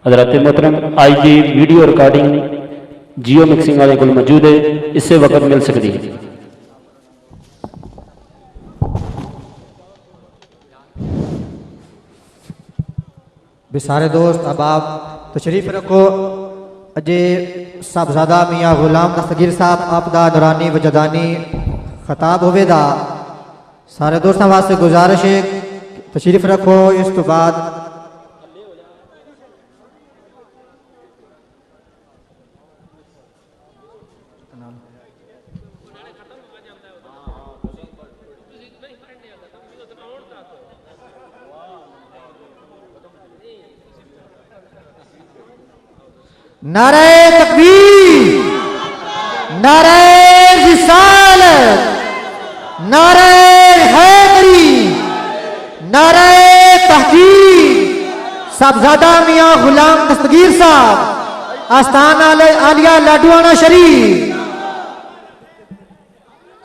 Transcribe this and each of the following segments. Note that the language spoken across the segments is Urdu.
حضرات محترم آج دی ویڈیو ریکارڈنگ جیو مکسنگ والے کو موجود ہے، اس سے وقت مل سکتی ہے۔ بھی سارے دوست اب آپ تشریف رکھو۔ اجے صاحبزادہ میاں غلام دستگیر صاحب آپ دا نورانی وجدانی خطاب ہوئے دا، سارے دوستوں واسطے گزارش ہے تشریف رکھو۔ اس تو بعد نعرہ تکبیر، نعرہ رسالت، نعرہ حیدری، نعرہ تحقیق، صاحبزادہ میاں غلام دستگیر صاحب آستان عالیہ لاڈوانا شریف۔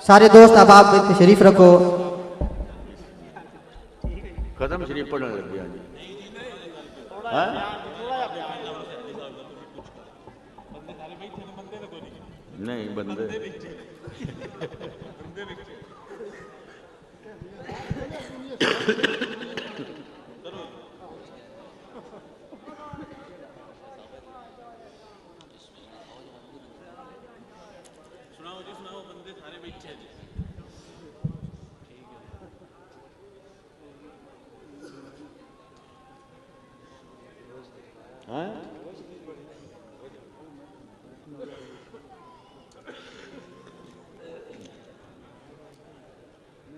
سارے دوست اب آپ تشریف رکھو۔ ختم شریف پڑھنے لگ گیا جی۔ نہیں بندے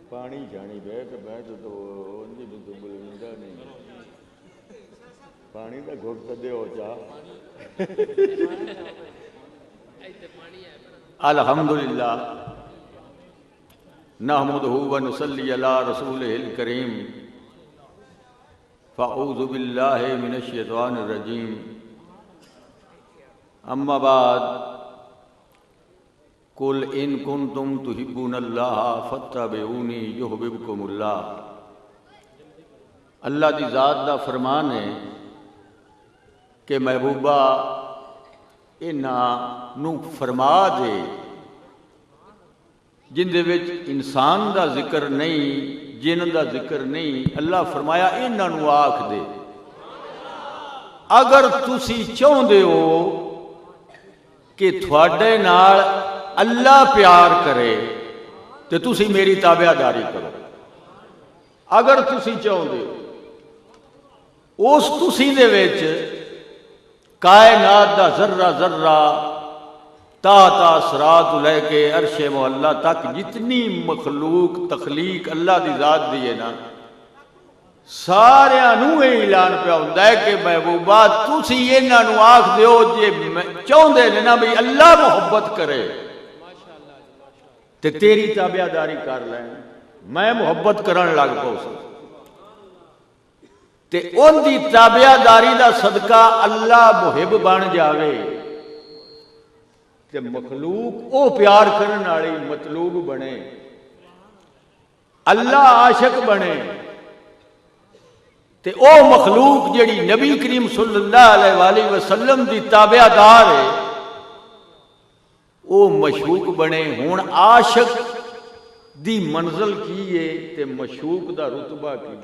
پانی جانی بیٹھ تو بلندہ نہیں، پانی کا گھٹ تو دے ہو چاہ۔ الحمدللہ نحمدہ ونصلی علی رسولہ الکریم، فاعوذ باللہ من الشیطان الرجیم، اما بعد، قل ان کنتم تحبون اللہ فاتبعونی یحببکم اللہ۔ اللہ دی ذات دا فرمان ہے کہ محبوبہ انہاں نو فرما دے جن دے وچ انسان دا ذکر نہیں، جن دا ذکر نہیں، اللہ فرمایا انہاں نو آکھ دے اگر تسی چاہندے ہو کہ تھوڑے نال اللہ پیار کرے تو تسی میری تابع داری کرو۔ اگر تسی چاہتے ہو اس تسی دے وچ کائنات دا ذرہ ذرہ تا صراط لے کے عرش معلیٰ تک جتنی مخلوق تخلیق اللہ دی ذات دی ہے نا، سارے انہوں اعلان پہ ہوتا ہے کہ محبوبہ تسی انہاں نو آکھ دیو جے چاہندے نے نا بھی اللہ محبت کرے تے تیری تابع داری کر لیں، میں محبت کرن لگ پاؤ تے ان دی تابع داری دا صدقہ اللہ محب بن جاوے تے مخلوق او پیار کرن والی مطلوب بنے، اللہ عاشق بنے تے او مخلوق جڑی نبی کریم صلی اللہ علیہ وآلہ وسلم دی تابع دار ہے او مشوق بنے۔ ہون عاشق دی منزل کی ہے تے مشوق دا رتبہ کی۔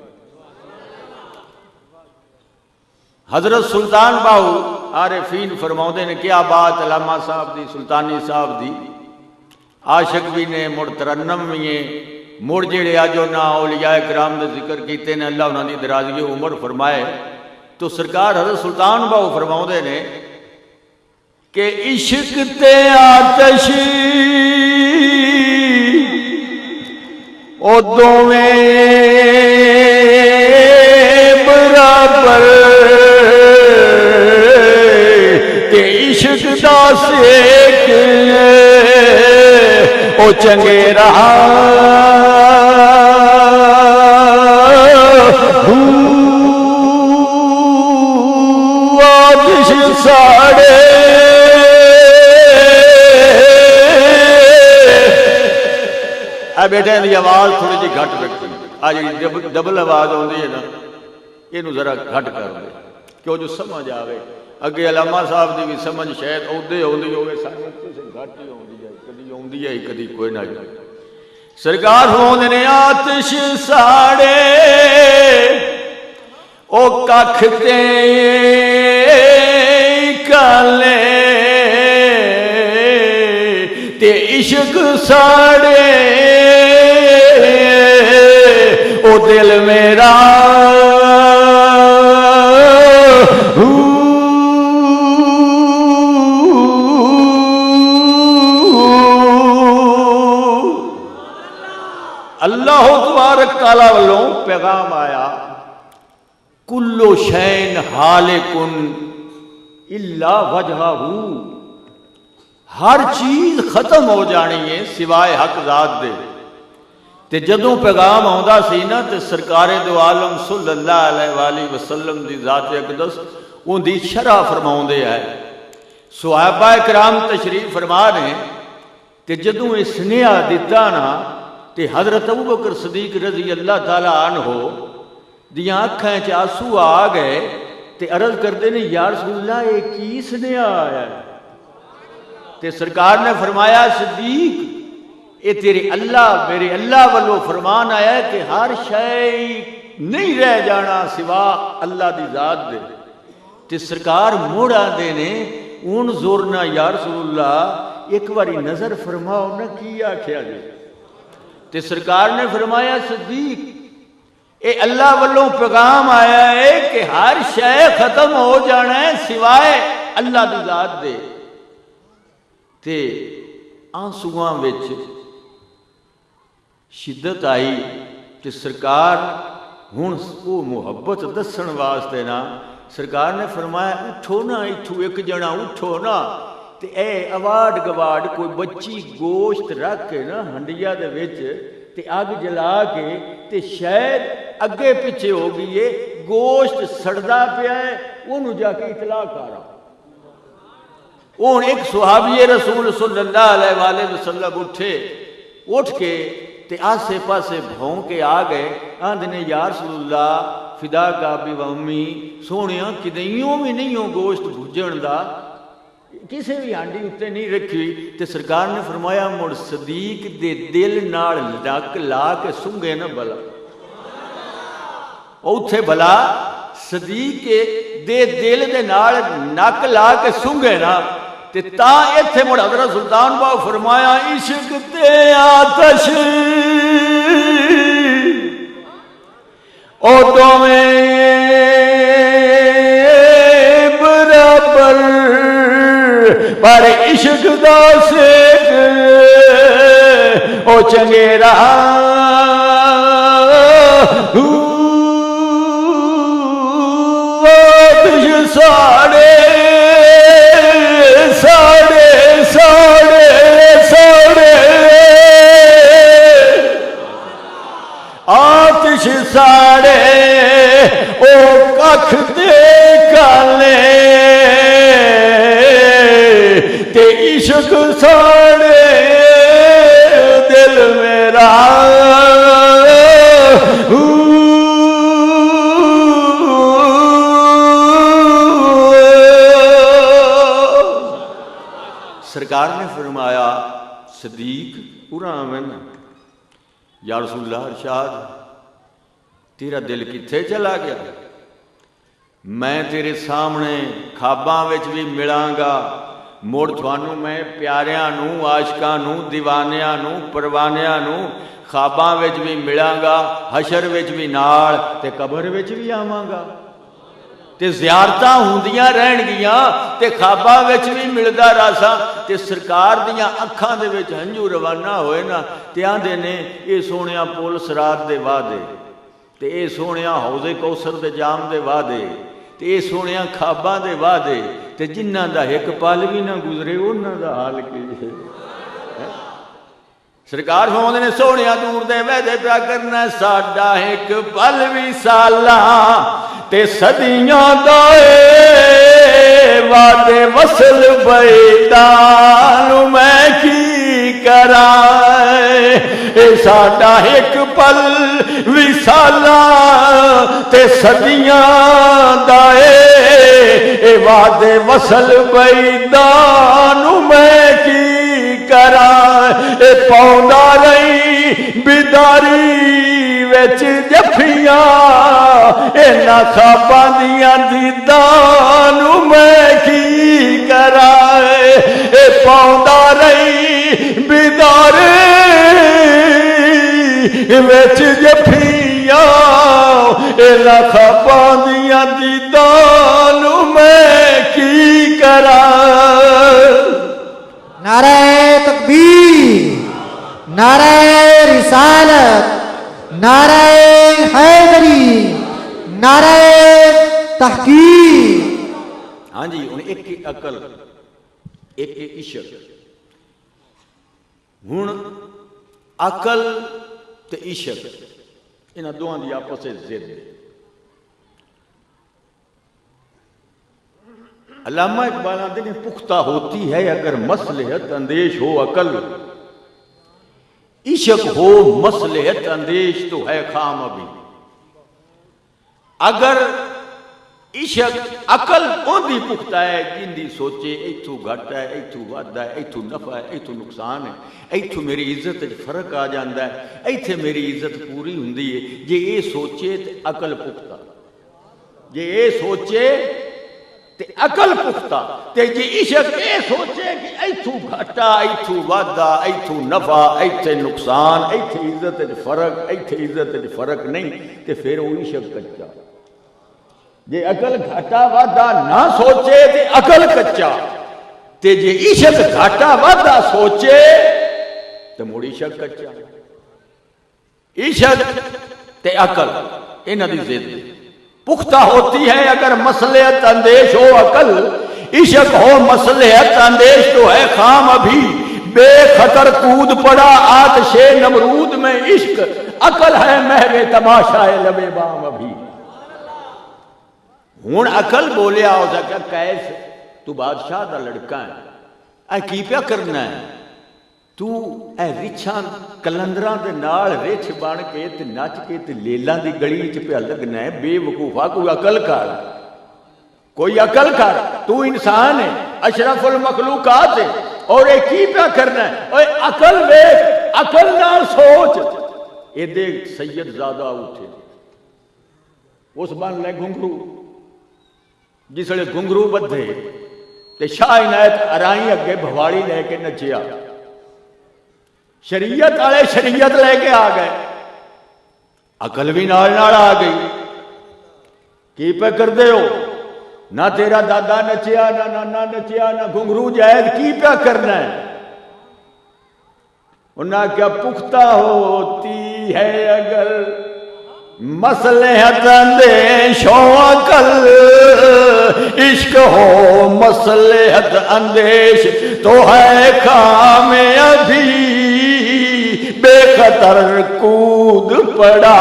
حضرت سلطان باہو عارفین فرماؤں نے کیا بات علامہ صاحب دی، سلطانی صاحب دی، عاشق بھی نے، مڑ ترنم بھی ہیں، مڑ جڑے آجو نا اولیاء کرام دے ذکر کیتے نے، اللہ انہوں نے درازگی عمر فرمائے تو سرکار حضرت سلطان باہو فرماؤں نے کہ عشق تے آتش او دوویں برابر، کہ عشق دا سیک او چنگے رہا آتش ساڑے بیٹے دی آواز تھوڑی جی گھٹ رکھی، آج ڈبل آواز آتی ہے نا، یہ ذرا گھٹ کر دے کہ جو سمجھ آوے اگے علامہ صاحب دی بھی سمجھ شاید اودے ہوندی ہوے سانوں کسے گھٹ ہی ہوندی ہے کدی ہوندی ہے کدی کوئی نہ جائے سرکار ہوندے نے آتش ساڑے او ککھ تے کالے تے عشق ساڑے او دل میرا اللہ تبارک تعالیٰ والوں پیغام آیا کلو شین حالکن الا وجہہ ہر چیز ختم ہو جانی ہے سوائے حق ذات دے تے جدوں پیغام آندا سی نا تے سرکار دو عالم صلی اللہ علیہ وآلہ وسلم دی ذات اقدس ان دی شرح فرماؤندے ہے صحابہ کرام تشریف فرما نے تے جدوں اس سنیہ دتا نا تے حضرت ابوبکر صدیق رضی اللہ تعالیٰ عنہ دیاں اکھیں چ آنسو آ گئے تے عرض کردے نے یا رسول اللہ یہ کی سنیا آیا ہے تے سرکار نے فرمایا صدیق اے تیرے اللہ میرے اللہ والو فرمان آیا ہے کہ ہر شے نہیں رہ جانا سوا اللہ دی ذات دے تے سرکار موڑا دے نے اون زورنا یا رسول اللہ ایک باری نظر فرماؤ نہ کی آکھیا جے تے سرکار نے فرمایا صدیق اے اللہ والوں پیغام آیا ہے کہ ہر شے ختم ہو جانا ہے سوائے اللہ دی ذات دے تے آنسواں وچ شدت آئی کہ سرکار ہن وہ محبت دسن واسطے نا سرکار نے فرمایا اٹھو نا ایتھو ایک جنا اٹھو نا تے اے اواڈ گواڈ کوئی بچی گوشت رکھ کے نا ہنڈیا دے وچ تے اگ جلا کے تے شاید اگے پیچھے ہو گئی ہے گوشت سڑدا پیا ہے اونوں جا کے اطلاع کرا اون ایک صحابی رسول صلی اللہ علیہ وآلہ وسلم اٹھ کے تے آسے پاسے بھون کے آ گئے آندے نے یا رسول اللہ فدا کا ابی و امی سونیاں کدیوں بھی نہیں ہو گوشت بھجن دا کسی بھی ہانڈی اتنے نہیں رکھی ہوئی تے سرکار نے فرمایا مڑ صدیق دے دل نال نک لا کے سنگے نہ بلا اوتھے بلا صدیق دے دل دے نال نک لا کے سنگے نا تے تا ایتھے مڑ حضرت سلطان باو فرمایا عشق تے آتش او دوویں برابر پر عشق دا سیک او چنگیرا آتش ساڑے ساڑے ساڑے ساڑے آتش ساڑے او ککھ دے کالے تے عشق ساڑے دل میرا سرکار نے فرمایا صدیق پورا آمین یا رسول اللہ ارشاد تیرا دل کتھے چلا گیا میں تیرے سامنے خواباں وچ بھی ملاں گا مڑ تھانوں میں پیاریاں نوں عاشقاں نوں دیوانیاں نوں پروانیاں نوں خواباں وچ بھی ملاں گا حشر وچ بھی نال تے قبر وچ بھی آواں گا تے زیارتاں ہوندیاں رہن گیاں تے خواباں وچ بھی ملدا راساں تے سرکار دیاں اکھاں دے وچ ہنجو روانہ ہوئے نا تے آندے نے اے سونیا پول صراط دے وعدے تے اے سونیا حوض کوثر دے جام دے وعدے تے اے سونیا خواباں دے وعدے تے جنہاں دا ایک پل بھی نہ گزرے انہاں دا حال کی ہے سرکار فرماندے نے سونیا دور دے وعدے پیا کرنا ساڈا ایک پل بھی سالا تے صدیاں دا وعدے وصل بیدان میں کی کرائے اے ساڈا ایک پل وصالا تے صدیاں دا وعدے وصل بیدان میں کی کرا اے پاؤندا رہی بیداری وچ جفیاں اینا خواباں دیاں دیدان میں کی کرا اے پاؤندا رہی بیداری وچ جفیاں اینا خواباں دیاں دیدان میں کی کرا نعرہ تکبیر، نعرہ رسالت، نعرہ حیدری، نعرہ تحقیق۔ ہاں جی ہن ایک عقل ایک عشق، ہن عقل تے عشق انہاں دوہاں دی آپس وچ ضد ہے۔ علامہ اقبال آتے ہیں پختہ ہوتی ہے اگر مصلحت اندیش ہو عقل، عشق ہو مصلحت اندیش تو ہے خام ابھی۔ اگر عشق عقل اوندی پختہ ہے جندی سوچے ایتھو گھٹ ہے ایتھو ود ہے ایتھو نفع ہے ایتھو نقصان ہے ایتھو میری عزت فرق آ جاندہ ہے ایتھے میری عزت پوری ہوندی ہے، جے اے سوچے تے عقل پختہ، جے اے سوچے تے عقل پختہ، تے جے عشق اے سوچے کہ ایتھو گھٹا ایتھو ودا ایتھو نفع ایتھے نقصان ایتھے عزت فرق ایتھے عزت فرق نہیں تے پھر وہ عشق کچا۔ جے عقل گھٹا ودا نہ سوچے تے عقل کچا، تے جے عشق گھٹا ودا سوچے تے مڑ عشق کچا۔ عشق تے عقل انہاں دی ضد پختہ ہوتی ہے اگر مصلحت اندیش ہو عقل، عشق ہو مصلحت اندیش تو ہے خام ابھی، بے خطر کود پڑا آتش نمرود میں عشق، عقل ہے محو تماشائے لب بام ابھی۔ ہون عقل بولیا ہو سکا کیس تو بادشاہ دا لڑکا ہے، اے کی پیا کرنا ہے تو اے رچھاں کلندراں دے نال رچھ بن کے تے نچ کے تے لیلاں دی گلی وچ پیا لگنا ہے، بے وقوفا کوئی عقل کر، کوئی عقل کر، تو انسان ہے اشرف المخلوقات ہے اور اے کی پیا کرنا ہے، اوے عقل ویکھ عقل نال سوچ۔ اے دے سید زادہ اٹھے اس بن لے گھنگرو، جس لئے گھنگرو بدھے تے شاہ عنایت ارائیں اگے بھواڑی لے کے نچیا، شریعت والے شریعت لے کے آ گئے، عقل بھی نال نال آ گئی۔ کی پہ کر دے ہو؟ نہ تیرا دادا نچیا نہ نانا نچیا نہ گھنگرو جائز، کی پہ کرنا ہے؟ انہاں کیا پختہ ہوتی ہے اگر مصلحت اندیش ہو عقل، عشق ہو مصلحت اندیش تو ہے کام ابھی، بے خطر کود پڑا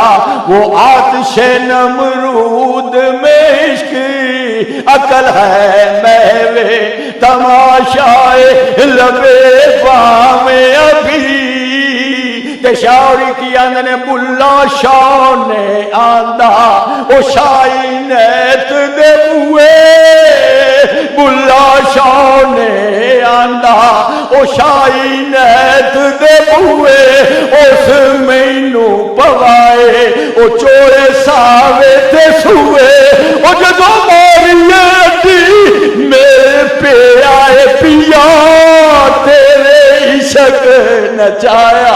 وہ آتش نمرود میں عشق، عقل ہے محو تماشائے لب بام ابھی۔ شاعری کی اندنے بلا شاہ نے آندہ او شاہی نیت دے بوئے، بلا شاہ نے آندہ او شاہی نیت دے بوئے، اس مینو پوائے او چوڑے ساوے تے سوئے، او جدو ماری اڈی میرے پہ آئے پیا تیرے عشق نچایا،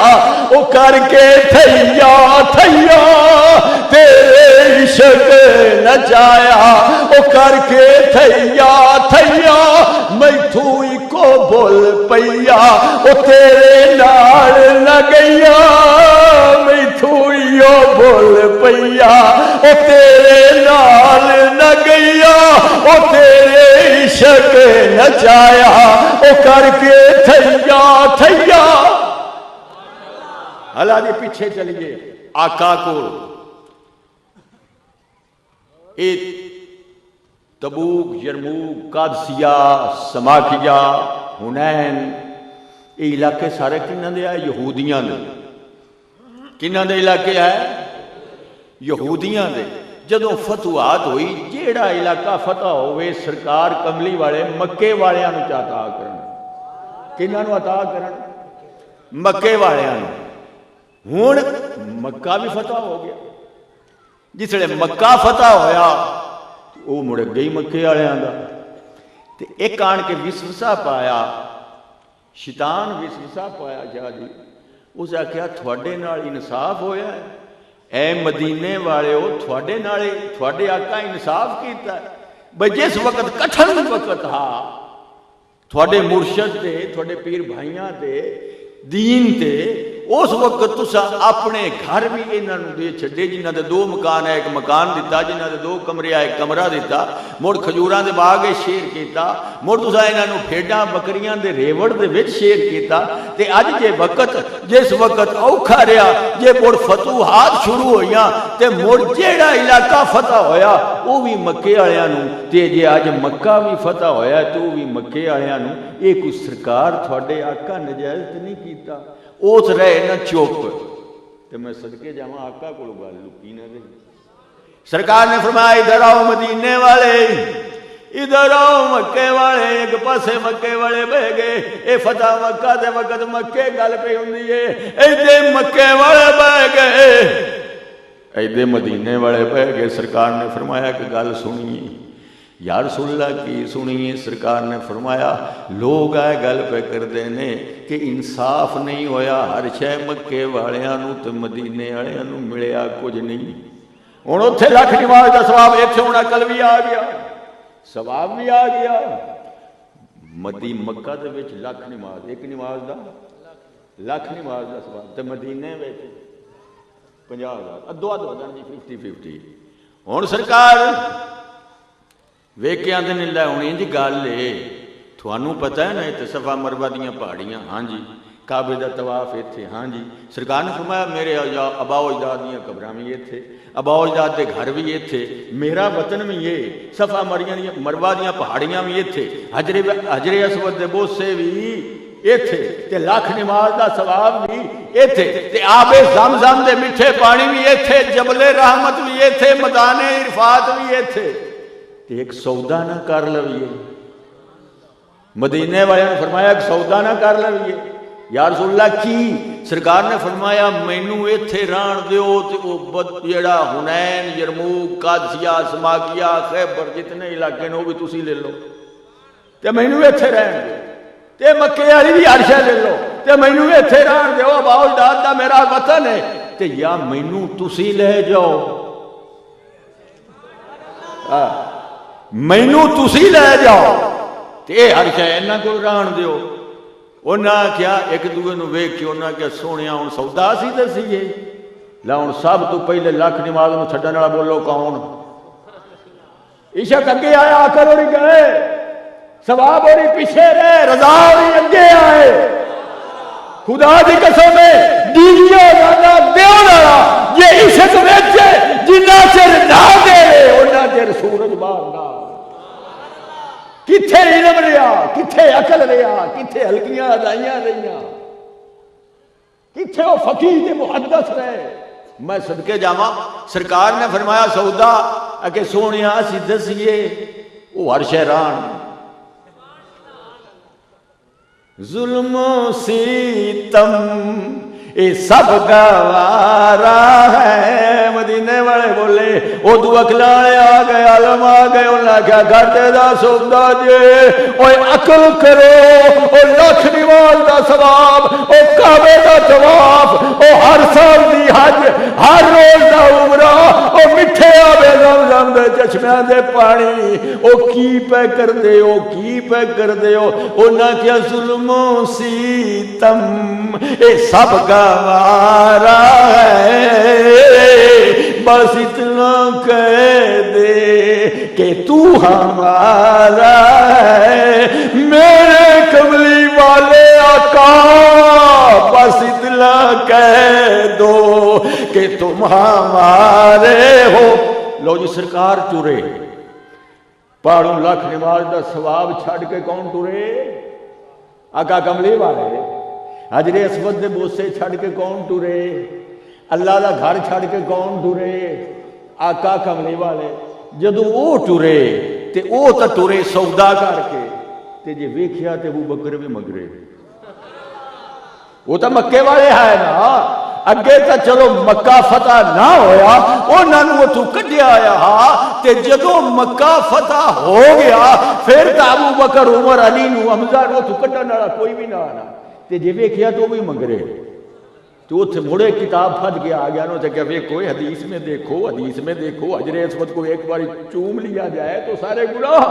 او کر کے تھیا تھیا تیرے عشق نچایا، او کر کے تھیا تھیا میتھو کو بول پیا، او تیرے نال نہ گیا میتھو بول پیا، او تیرے نال نہ گیا او تیرے عشق نچایا، او کر کے تھیا تھیا۔ اللہ جی پیچھے چلیے آقا کو، ایک تبوک یرموک قادسیہ سماکیہ حنین یہ علاقے سارے کنہاں دے آئے؟ یہودیاں دے۔ کنہاں دے علاقے ہے؟ یہودیاں دے۔ جدوں فتوحات ہوئی جیڑا علاقہ فتح ہوئے سرکار کملی والے مکے والیاں نوں عطا کرن کنہاں نوں عطا کرن مکے والیاں نوں ہن مکہ بھی فتح ہو گیا جسے مکہ فتح ہویا وہ مڑ گئی مکے والیاں دا تے ایک آن کے وسوسہ پایا شیطان وسوسہ پایا شاہ جی اس آخیا تھوڑے نال انصاف ہویا ہے اے مدینے والے ہو تھوڑے آقا انصاف کیتا ہے بھئی جس وقت کٹھن وقت ہا تھوڑے مرشد تے تھوڑے پیر بھائیاں تے دین تے اس وقت تسا اپنے گھر بھی انہاں نوں دے چھڈے جنہاں دے 2 مکان ہے ایک مکان دیتا جنہاں دے 2 کمرے ہے ایک کمرہ دیتا مڑ کھجوراں دے باغ شیر کیتا مڑ تسا انہاں نوں بھیڈاں بکریاں دے ریوڑ دے وچ شیر کیتا تے اج جے وقت جس وقت اوکھا رہیا جے مڑ فتوحات شروع ہوئیاں تے مڑ جیڑا علاقہ فتح ہویا وہ بھی مکے والیاں نوں تے جے اج مکہ بھی فتح ہویا تے وہ بھی مکے والیاں نوں اے کوئی سرکار تھوڑے آقا نجائز تے نہیں کیتا اوت رہے نہ چوپ تو میں صدقے جاواں آقا کو گل لکی نہ رہی سرکار نے فرمایا ادھر آؤ مدینے والے ادھر آؤ مکے والے ایک پاسے مکے والے بہ گئے اے فتح مکہ دے وقت مکے گل پہ ہوندی ہے ایدے مکے والے بہ گئے ایدے مدینے والے بہ گئے سرکار نے فرمایا کہ گل سنی یا رسول اللہ کی سنیے سرکار نے فرمایا لوگ آئے گل پہ کر دینے کہ انصاف نہیں ہویا ہر شے مکے والیاں نوں تے مدینے والیاں نوں ملیا کچھ نہیں ہن اوتھے لاکھ نماز دا ثواب ایتھے ہن عقل بھی آ گیا ثواب بھی آ گیا مکہ دے وچ لاکھ نماز ایک نماز دا لاکھ نماز دا ثواب تے مدینے وچ 50,000 ادو ادو جی 50-50 ہن سرکار ویکھے آندے نے لے ہن انج گل ہے تھانوں پتہ ہے نا تے صفا مروہ دیاں پہاڑیاں ہاں جی کعبے دا طواف ایتھے ہاں جی سرکار نے فرمایا میرے ابا و اجداد دیاں قبراں بھی ایتھے ابا و اجداد دے گھر بھی ایتھے میرا وطن بھی یہ صفا مروہ دیاں پہاڑیاں بھی ایتھے حجر اسود دے بوسے بھی ایتھے تے لاکھ نماز دا ثواب بھی ایتھے تے آب زمزم دے میٹھے پانی بھی ایتھے جبل رحمت بھی ایتھے میدان عرفات بھی ایتھے ایک سودا نہ کر لویے مدینے والے نے فرمایا ایک سودا نہ کر لویے یا رسول اللہ کی سرکار نے فرمایا مینوں ایتھے رہن دیو تے او جیڑا حنین یرموک قادسیہ سماکیہ خیبر جتنے علاقے نے وہ بھی تسی لے لو تے مینوں ایتھے رہن دیو تے مکے والی بھی ہر شے لے لو تے مینوں ایتھے رہن دیو ابا اجداد دا میرا وطن ہے تے یا مینوں تسی لے جاؤ مینوں تسی لے جاؤ تے ہر شے انہاں کول رہن دیو انہاں کیا ایک دوے نوں ویکھ کے انہاں کیا سونیا ہن سودا سی دسیے لا ہن سب تو پہلے لاکھ نماز نوں چھڈن والا بولو کون عشق اگے آیا کر اور گئے ثواب اور پیچھے رہے رضا اور اگے آئے خدا دی قسم ہے دیویا زیادہ دیو والا یہ عشق وچ جنہ چر نہ دے انہاں چر سورج باہر نہ کتھے علم رہا کتھے عقل رہا کتھے ہلکیاں ادائیاں رہیاں کتھے وہ فقیہ تے محدث رہے میں صدقے جاواں سرکار نے فرمایا سودا کہ سونیا اسی دسیے وہ ہر شہران ظلم و ستم یہ سب گوارا ہے مدینے والے بولے وہ دو اکلانے آ گئے عالم آ گئے انہوں نے کیا گھاٹے دا سودا جے اوے عقل کرو او لاکھ نماز دا ثواب او کعبے دا طواف او ہر سال دی حج ہر روز دا عمرہ او میٹھے آبے زمزم دے چشمیاں دے پانی او کی پہ کر دے او کی پہ کر دے انہاں کیا ظلم و ستم اے سب گوارا ہے بس اتنا کہہ دے کہ تو ہمارا ہے میرے کملی والے آقا بس اتنا کہہ دو کہ تم ہمارے ہو لو جی سرکار ٹرے پہاڑوں لاکھ نماز دا ثواب چھڑ کے کون ٹرے آقا کملی والے حجر اسود دے بوسے چھڑ کے کون ٹرے اللہ دا گھر چھڑ کے کون ٹرے آقا کملی والے جدوں وہ ٹرے تے وہ تو ٹرے سودا کر کے تے جے ویکھیا تے ابو بکر بھی مگرے، وہ تو مکے والے ہے نا، اگے تو چلو مکہ فتح نہ ہویا انہاں نوں اتھوں کڈیا آیا ہا، تے جدوں مکہ فتح ہو گیا پھر تو ابو بکر عمر علی نوں حمزہ نوں اتھوں کڈن والا کوئی بھی نہ آنا، تے جے ویکھیا تو بھی مگرے، تو اتھے مڑے کتاب پھٹ گیا آ گیا نو تے کہ ویکھو حدیث میں دیکھو حجر اسود کو ایک بار چوم لیا جائے تو سارے گناہ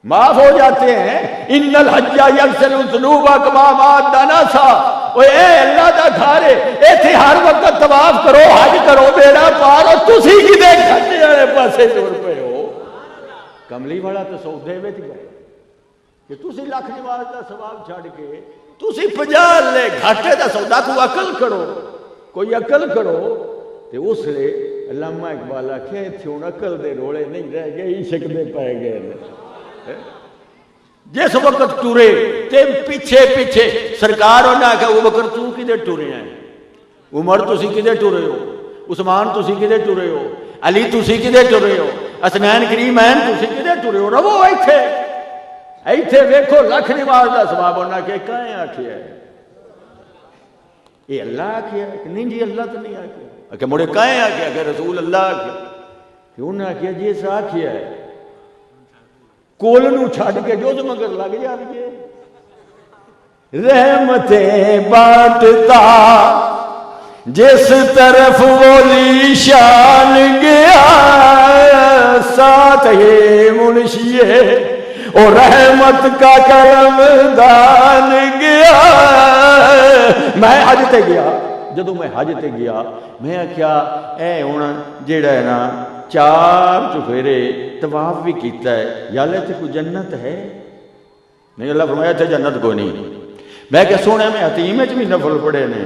معاف ہو جاتے ہیں۔ ان الحج یغسل الذنوب کما مات دناسا، اوے اے اللہ دا گھر ہے، ایتھے ہر وقت طواف کرو، حج کرو، بیڑا پارو، تسی کدے کھٹے والے پاسے ٹر پئے ہو؟ کملی والا تو سودے وچ گئے کہ تسی لاکھ نماز دا ثواب چھڈ کے تسی 50 لے گھاٹے دا سودا، کو عقل کرو، کوئی عقل کرو۔ تے اس لیے علامہ اقبال آکھے ایتھے ہن عقل دے روڑے نہیں رہ گئے، عشق دے پے گئے نے۔ جس وقت ٹرے تے پیچھے پیچھے سرکار نے آکھا وہ بکر تو کدے ٹرے ہیں، عمر تسی کدے ٹرے ہو، عثمان تسی کدے ٹرے ہو، علی تسی کدے ٹرے ہو، حسنین کریمین تسی کدے ٹرے ہو، رو ایتھے ایتھے ویکھو لاکھ نماز دا ثواب ہونا کہ کہیں آکھیا ہے، یہ اللہ آکھیا ہے کہ نہیں جی اللہ تو نہیں آکھیا، کہ مڑے کہیں آکھیا کہ رسول اللہ آکھیا، کہ انہوں نے آکھیا جی اس آکھیا ہے کول نو چھڈ کے جو مگر لگ جائے، رحمتیں بانٹتا جس طرف وہ شان گیا، ساتھ یہ منشی اور رحمت کا کرم دان گیا۔ میں حج تے گیا، جدو میں حج تے گیا میں کیا اے ہن جیڑا ہے نا 4 چفیرے طواف بھی کیتا ہے، یا اللہ تے کوئی جنت ہے؟ نہیں، اللہ فرمایا تے جنت کوئی نہیں۔ میں کہ سونے میں حتیم وچ بھی نفل پڑے نے،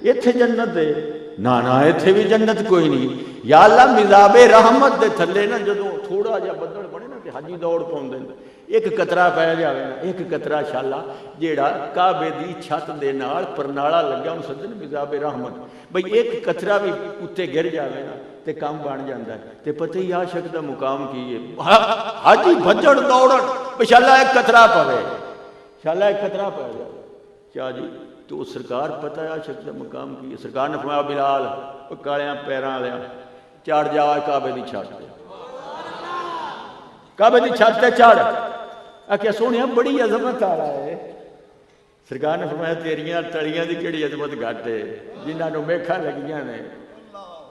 ایتھے جنت ہے؟ نا ایتھے بھی جنت کوئی نہیں۔ یا اللہ مزاب رحمت دے تھلے نا جدوں تھوڑا جہا بدل بنے نا تے حجی دوڑ پاؤندے نے، ایک قطرہ پی جاوے نا، ایک قطرہ شالا جیڑا کعبے دی چھت دے نال پرنالا لگا ہوں سدن مزاب رحمت، بھئی ایک قطرہ بھی اتے گر جاوے نا تے کام بن جاندا ہے، تے پتہ ہی عاشق دا مقام کی ہے، حاجی بھجن دوڑن بھئی شالا ایک قطرہ پوے، شالا ایک قطرہ پے جائے، کیا جی تو سرکار پتہ ہے عاشق دا مقام کی ہے؟ سرکار نے فرمایا بلال کالیاں پیراں والیا چڑھ جا کعبے دی چھت تے، کعبے دی چھت تے چڑھ، آکھیا سونیا بڑی عظمت آ رہا ہے۔ سرکار نے فرمایا تیریاں تڑیاں دی کیڑی عظمت گھٹ ہے جنہاں نوں میکھاں لگیاں نے،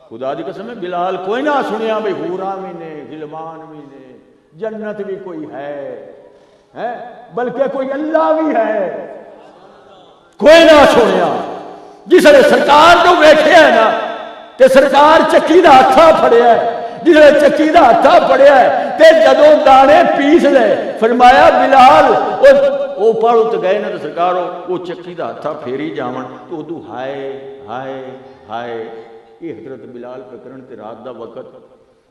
خدا دی قسم ہے بلال کوئی نہ سنیا بھئی حوراں بھی نے، غلمان بھی نے، جنت بھی کوئی ہے بلکہ کوئی اللہ بھی ہے، کوئی نہ سنیا۔ جس نے سرکار کو ویکھیا ہے نا تے سرکار چکی دا ہتھا پھڑیا ہے، جس نے چکی دا ہتھا پھڑیا ہے تے جدوں دانے پیس لے فرمایا بلال او پاڑو تے گئے نا تے سرکار او چکی دا ہتھا پھیری جاون تو ادو ہائے ہائے ہائے، یہ حضرت بلال پکرن تے رات دا وقت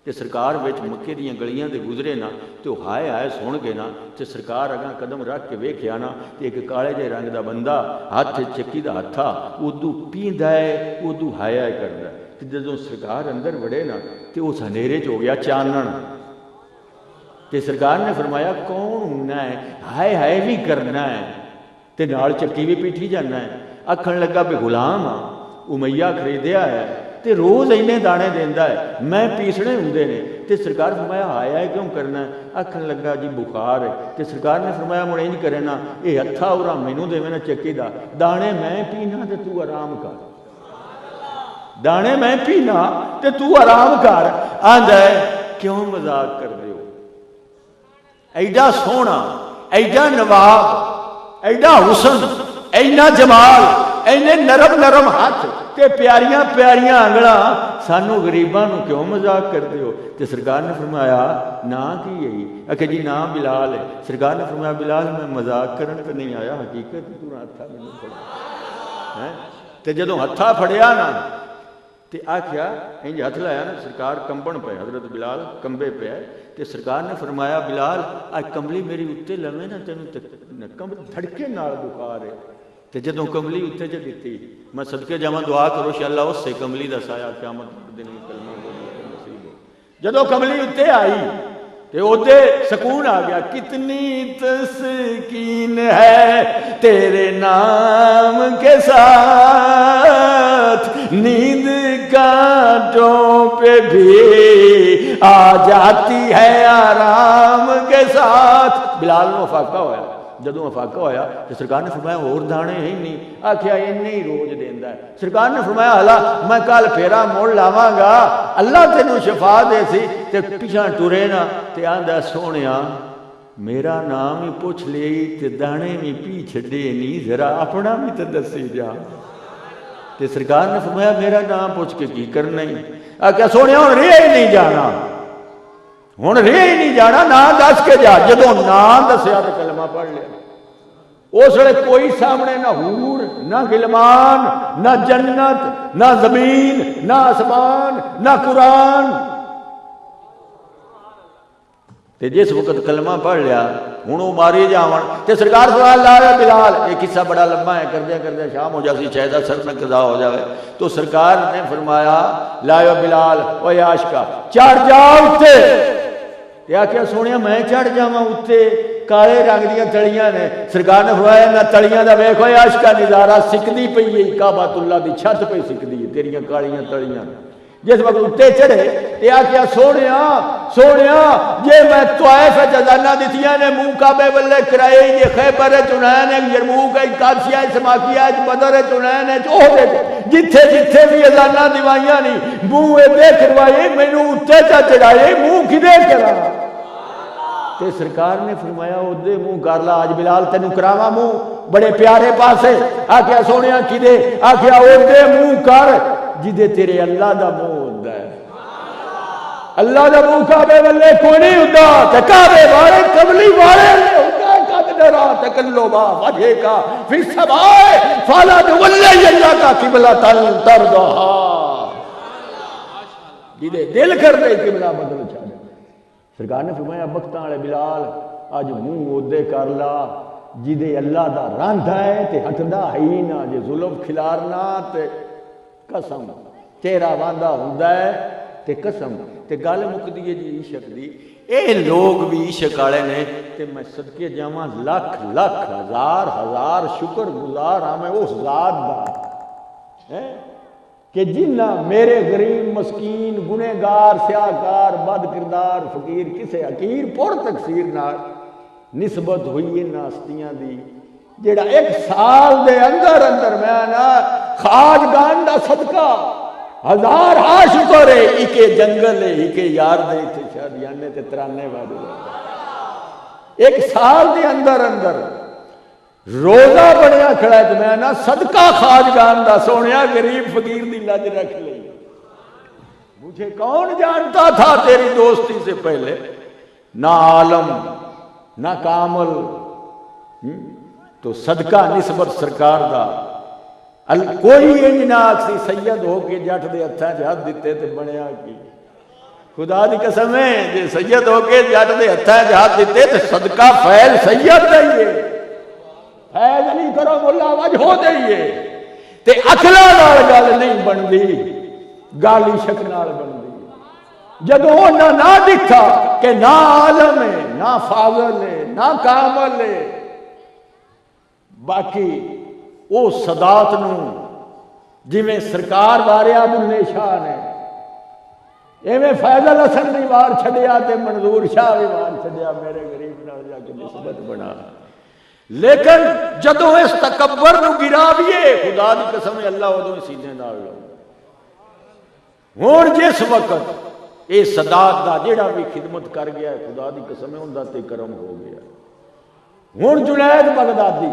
تے سرکار وچ مکے دیاں گلیاں دے گزرے نا تے ہائے ہائے سن کے نا تے سرکار اگاں قدم رکھ کے ویکھیا نا تے ایک کالے جے رنگ دا بندہ ہاتھ چکی دا ہتھا ادو پیندا ہے ادو ہائے ہائے کردا ہے، تے جدوں سرکار اندر وڑے نا تے اس ہنیرے چ ہو گیا چانن، تے سرکار نے فرمایا کون ہونا ہے ہائے ہائے بھی کرنا ہے تے نال چکی بھی پیٹھی جانا ہے؟ آکھن لگا بھی غلام ہاں امیہ خریدیا ہے تے روز اینے دانے دیندا ہے، میں پیسنے ہوندے نے، تے سرکار فرمایا آیا ہے کیوں کرنا ہے؟ آکھن لگا جی بخار ہے، تے سرکار نے فرمایا مڑ انج کرے نا اے ہتھا اورا مینوں دیویں نا چکی دا، دانے میں پینا تے تو آرام کر، دانے میں پینا تے تو آرام کر۔ آندا ہے کیوں مذاق کر دیو، ایڈا سونا، ایڈا نواب، ایڈا حسن، اینا جمال، اینے نرم نرم ہاتھ تے پیاریاں پیاریاں انگڑاں، سانو غریباں نو کیوں مذاق کرتے ہو؟ تے سرکار نے فرمایا نا کی یہی، کہ جی نا بلال ہے۔ سرکار نے فرمایا بلال میں مذاق کرن تے نہیں آیا، حقیقت تو ہتھا مینوں پھڑیا، تے جدوں ہتھا پھڑیا نا تے آکھیا انج ہتھ لایا نا سرکار کمبن پے، حضرت بلال کمبے پے، تے سرکار نے فرمایا بلال آج کمبلی میری اتے لوے نا تینوں کمبل دھڑکے نال بخار ہے، تے جدوں کمبلی اتے چ دتی میں صدقے جاواں دعا کرو انشاءاللہ اس سے کمبلی دا سایہ قیامت دن کلمہ جدو کملی اتنے آئی تے اودے سکون آ گیا. کتنی تسکین ہے تیرے نام کے ساتھ, نیند کانٹوں پہ بھی آ جاتی ہے آرام کے ساتھ. بلال نو افاقہ ہویا, جدوں افاقہ ہویا تو سرکار نے فرمایا اور دانے ہی نہیں, آخیا انہیں ہی روز دیندا ہے. سرکار نے فرمایا اللہ میں کل پھیرا موڑ لاواں گا, اللہ تینوں شفا دے سی. تے پیچھے ٹرے نا تے آندا سونیا میرا نام ہی پوچھ لئی تے دانے بھی پی چھڈے نہیں, ذرا اپنا بھی تے دسی جا. تے سرکار نے فرمایا میرا نام پوچھ کے کی کرنا ہی, آخیا سونیا ہن رہے ہی نہیں جانا, ہن رہے ہی نہیں جانا, نام دس کے جا. جدوں نام دسیا تے کلمہ پڑھ لیا. اس وقت کوئی سامنے نہ حور نہ غلمان نہ جنت نہ زمین نہ آسمان نہ قرآن. تے جس وقت کلمہ پڑھ لیا ہوں وہ ماری جاون تے سرکار فرمایا لا بلال. یہ قصہ بڑا لمبا ہے, کردے کردے شام ہو جاسی, شاید سر میں قضا ہو جاوے. تو سرکار نے فرمایا لایا بلال او عاشقا چڑھ جا اتے. یا کیا سونیا میں چڑھ جاواں اتے, کالے رنگ دیا تلیاں نے. سرکار نے فرمایا نہ تلیاں دا ویکھو عاشقا نظارہ, سکدی پئی ہے کعبۃ اللہ دی چھت پہ سکدی ہے تیریاں کالیاں تلیاں. جس وقت اتنے چڑھے تے آخیا سونیا سونیا جے میں طائف جزانہ دتیاں نے منہ کعبے والے کرائے, یہ خیبر چنین ہے, یرموک ہے, قادسیہ سماکیہ ہے, بدر چنین ہے, جتھے جتھے بھی اذانہ دیوائیاں نہیں منہ دے کروائے, مینوں اتنے چا چڑھائے منہ کدے کرا. تے سرکار نے فرمایا اودے منہ کر لا, آج بلال تینوں کراواں منہ بڑے پیارے پاسے. آخیا سونیا کدے, آخیا اودے منہ کر جدے تیرے اللہ دا منہ ہوندا ہے. اللہ دا منہ کعبے والے کوئی نہیں ہوندا, تے کعبے والے کملی والے ہوندا ہے. قد نرا تقلبا وجهك في السماء فلنولي اللہ کا قبلہ ترضاها. جدے دل کر دے قبلہ بدل چاہے. سرکار نے فرمایا بختاں والے بلال اج منہ اودے کر لا جدے اللہ دا راندا ہے تے ہٹدا ہی نہ, جے ظلم کھلارنا تے قسم تیرا وعدہ ہوندا ہے تے قسم. تے گل مکدی ہے جی عشق دی. اے لوگ بھی عشق والے نے تے میں صدقے جاواں لاکھ لاکھ ہزار ہزار شکر گزار ہاں میں اس ذات دا کہ جنہ میرے غریب مسکین گنہگار سیاہکار بد کردار فقیر کسے حقیر پر تقصیر نال نسبت ہوئی ان ہستیاں دی, جیڑا ایک سال دے اندر اندر میں نا خاج گان دا صدقہ ہزار ہا شکر ہے, ایکے جنگل ہے ایکے یار دے تھے شادیاں نے تے ترانے والے ایک سال دے اندر اندر روزہ بنیا کھڑا ہے. میں نا صدقہ خاج گان دا سونیا غریب فقیر دی لج رکھ لئی. مجھے کون جانتا تھا تیری دوستی سے پہلے, نہ عالم نہ کامل, تو صدقہ نسبت سرکار دا. کوئی انج نہ آکسی سید ہو کے جٹ دے ہتھاں چ ہاتھ دتے تے بنیا کی. خدا دی قسم ہے جے سید ہو کے جٹ دے ہتھاں چ ہاتھ دتے تے صدقہ فیل سید دا ہی ہے. فیض نہیں کرو ملا وجہ دئیے تے اکھلا نال گل نہیں بندی, گالی شک نال بندی. جدوں انہاں نہ دکھا کہ نہ عالم ہے نہ فاضل ہے نہ کامل ہے, باقی او صدات نو جویں سرکار واریا بلے شاہ نے ایویں فیضل حسن دی وار چھڈیا تے منظور شاہ دی وار چھڈیا, میرے غریب نال جا کے نسبت بنا. لیکن جدوں اس تکبر نو گرا دیے خدا دی قسم اللہ ادوں سینے نال لو. ہن جس وقت اے صدات دا جیڑا بھی خدمت کر گیا ہے خدا دی قسم ہے اوندا تے کرم ہو گیا. ہن جنید بغدادی,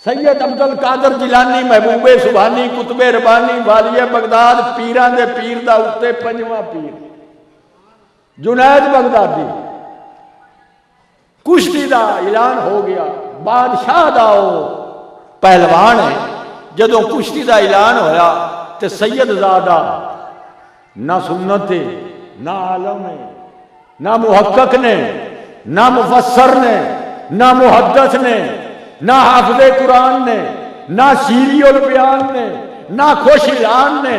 سید عبد القادر جیلانی, محبوب سبحانی, قطب ربانی, والی بغداد, پیران دے پیر دا اتے پنجواں پیر جنید بغدادی, کشتی دا اعلان ہو گیا. بادشاہ دا پہلوان ہے. جدوں کشتی دا اعلان ہویا تے سید زادہ نہ سنت ہے نہ عالم ہے نہ محقق نے نہ مفسر نے نہ محدث نے نہ حافظ قرآن نے نہ شیری البیان نے نہ خوش اعلان نے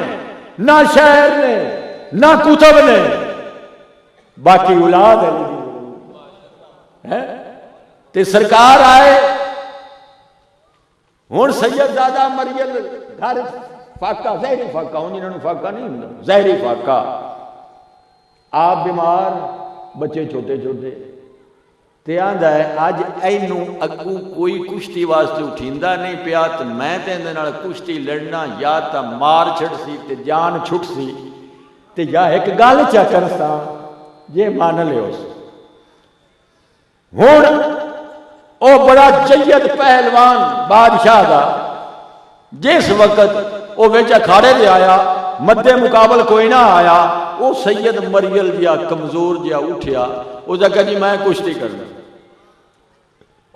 نہ شاعر نے نہ کتب نے، باقی اولاد ہے تے سرکار آئے ہوں سیدزادہ مریل گھر فاقہ ظاہری فاقہ ہوں جنہوں نے فاقہ نہیں ہوں ظاہری فاقہ، آپ بیمار، بچے چھوٹے چھوٹے تے آندا ہے اج اینوں اگوں کوئی کشتی واسطے اٹھیندا نہیں پیا تے میں تے اندے نال کشتی لڑنا یا تا مار چھڑ سی تے جان چھٹ سی تے یا ایک گل چا کرساں یہ مان لیو ہن او بڑا جید پہلوان بادشاہ دا جس وقت او وچ اکھاڑے دے آیا مدے مقابل کوئی نہ آیا، او سید مریل جیا کمزور جیا اٹھیا، او کہا جی میں کشتی کرنا،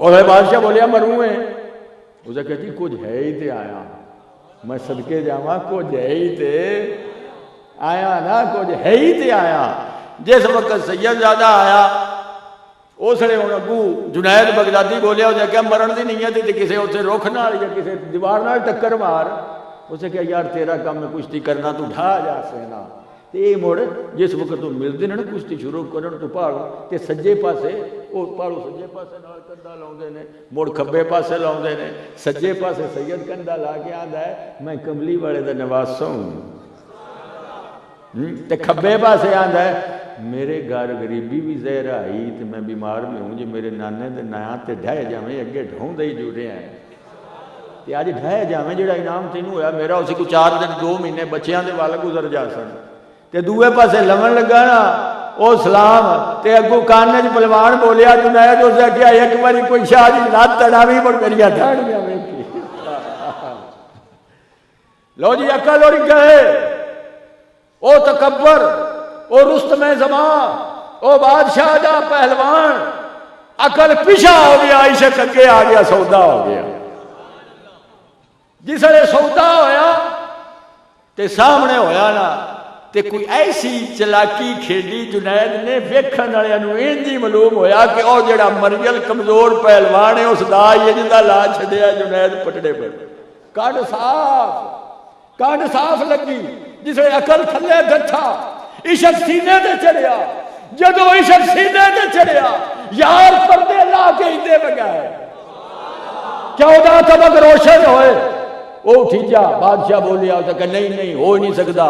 اور بادشاہ بولیا مروں ہے، او کہا جی کچھ ہے ہی تے آیا، میں صدقے جاواں کچھ ہے ہی تے آیا نا، کچھ ہے ہی تے آیا۔ جس وقت سیدزادہ آیا اس نے ہوں اگو جنید بغدادی بولیا، اسے کیا مرن دی نیت تھی کسی اسے رخ نال یا کسی دیوار نال ٹکر مار، اسے کہا یار تیرا کام ہے کشتی کرنا، تو ڈھا جا سینا تے اے مڑ جس وقت تو ملدے نے کشتی شروع کرن تو پہاڑوں تے سجے پاسے او پہاڑوں سجے پاسے نال کندا لاؤندے نے، مڑ کھبے پاسے لاؤندے نے، سجے پاسے سید کندا لا کے آندا ہے میں کملی والے دا نواسا ہوں، تے کھبے پاسے آندا ہے میرے گھر غریبی بھی زہر آئی تے میں بیمار میں ہوں جی میرے نانے دے نایاں تے ڈھائے جاویں اگے ڈھوں دے ہی جڑے ہیں تے اج ڈھائے جاویں جڑا انعام تینوں ہویا میرا اسی کو 4 دن 2 مہینے بچیاں دے وال گزر جا سن تے دوے پاسے لمن لگا نا او سلام تے اگوں کانے وچ پلوان بولیا جنید اس نے کہا ایک باری کوئی شاہ دی لات تڑاوی پر میری ڈھاڑیاں ویکھی لو جی عقل اڑ گئے، او تکبر، او رستم زمان، او بادشاہ دا پہلوان، عقل پیچھا ہو گیا، عشق اگے آ گیا، سودا ہو گیا۔ جس نے سودا ہویا تے سامنے ہویا نا تے کوئی ایسی چلاکی کھیڈی جنید نے ویکھن والے نوں انجی معلوم ہویا کہ او جڑا مریل کمزور پہلوان ہے اس دا یہ لا چھڈیا جنید پٹڑے پر کاٹ صاف لگی، جس نے عقل تھلے دٹھا، عشق سینے تے چڑھیا، جدو عشق سینے تے چڑھیا یار پردے لا کے ہندے بگائے 14 طبق روشن ہوئے، وہ اٹھی جا بادشاہ بولیا اسے کہ نہیں نہیں ہو ہی نہیں سکتا،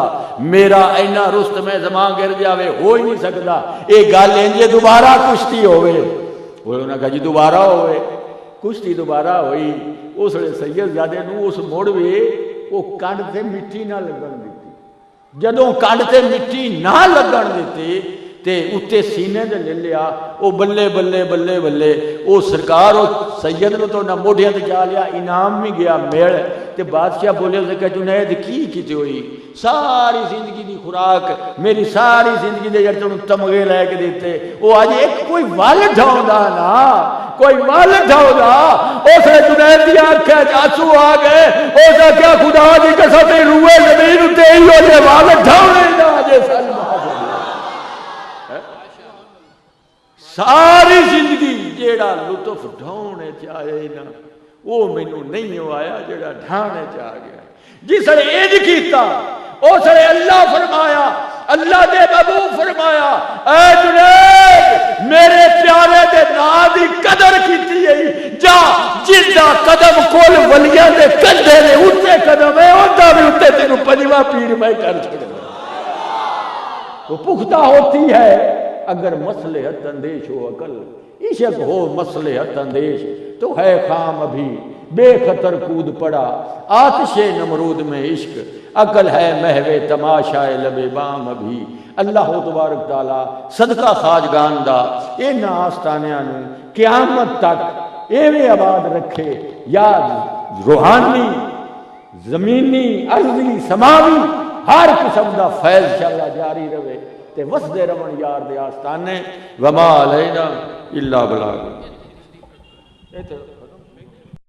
میرا اینا رستم زمان گر جاوے ہو ہی نہیں سکتا، ایک گل انجے دوبارہ کشتی ہوئے، انہوں نے کہا جی دوبارہ ہوئے، کشتی دوبارہ ہوئی، اس نے سیدزادے نو اس موڑ وے وہ کنڈ تے مٹی نہ لگن دیتی، جدوں کنڈ تے مٹی نہ لگن دیتی تے اتے سینے دے لے لیا، او بلے بلے بلے بلے او سرکار او سید نو تو نہ موڑیاں تے جا لیا، انعام بھی گیا میڑ تے بادشاہ بولے اسے کہ جنید کی کیتے ہوئی، ساری زندگی دی خوراک میری ساری زندگی دے جڑ تنوں تمغے لے کے دیتے، او آج ایک کوئی والد ڈھاؤندا نا، کوئی والد ڈھاؤندا، اس نے جنید دی آنکھیں آنسو آ گئے، او سے کیا خدا دی قسم روئے زمین تے ہی ہو جے والد ڈھاؤنے نہ جے سلم ساری زندگی جیڑا لطف ڈھونے چاہے نا وہ مینوں نہیں آیا جیڑا ڈھانے چاہ گیا، جس نے ایج کیتا اس نے اللہ فرمایا، اللہ دے محبوب فرمایا اے جنید میرے پیارے دے نا دی قدر کیتی ہے، جا جندا قدم کول ولیاں دے کندھے نے اتے قدم ہے اوندا بھی اتے تینوں پنجواں پیر میں کر چھڑنا، وہ پختہ ہوتی ہے اگر مصلحت اندیش ہو عقل، عشق ہو مصلحت اندیش تو ہے خام ابھی بے خطر کود پڑا، آتش نمرود میں عشق عقل ہے محو تماشائے لب بام ابھی، اللہ تبارک تعالی صدقہ خواجگان دا ان آستانیاں نو قیامت تک ایویں آباد رکھے، یا روحانی زمینی ارضی سماوی ہر قسم دا فیض انشاءاللہ جاری رہے تے وسدے رمن یار دے آستانے، وما علینا الا بلاغ۔